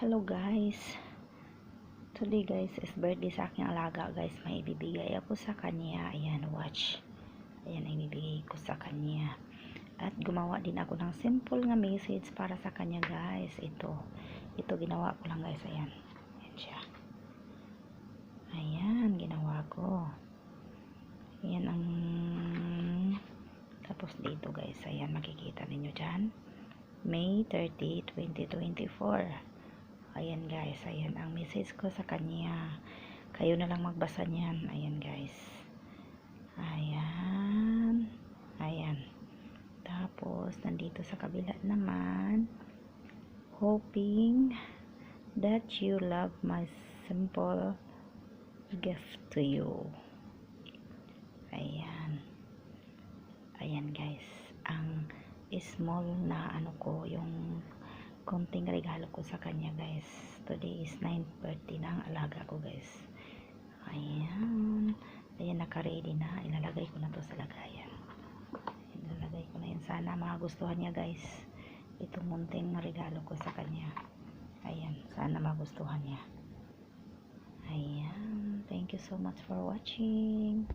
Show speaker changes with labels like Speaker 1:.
Speaker 1: Hello guys, today guys is birthday sa aking alaga guys. May ibibigay ako sa kanya. Ayan, watch. Ayan, ibibigay ko sa kanya. At gumawa din ako ng simple nga message para sa kanya guys. Ito ginawa ko lang guys. Ayan, ayan siya. Ayan, ginawa ko. Ayan ang tapos dito guys. Ayan, makikita ninyo dyan. May 30, 2024. Ayan guys, ayan ang message ko sa kanya. Kayo na lang magbasa niyan. Ayan guys. Ayan. Ayan. Tapos, nandito sa kabila naman, hoping that you love my simple gift to you. Ayan. Ayan guys. Ang small na ano ko, yung konting regalo ko sa kanya guys. Today is 9th birthday ng alaga ko guys. Ayan. Ayan, naka-ready na. Ilalagay ko na to sa lagayan. Ilalagay ko na yan. Sana magustuhan niya guys. Itong munting regalo ko sa kanya. Ayan. Sana magustuhan niya. Ayan. Thank you so much for watching.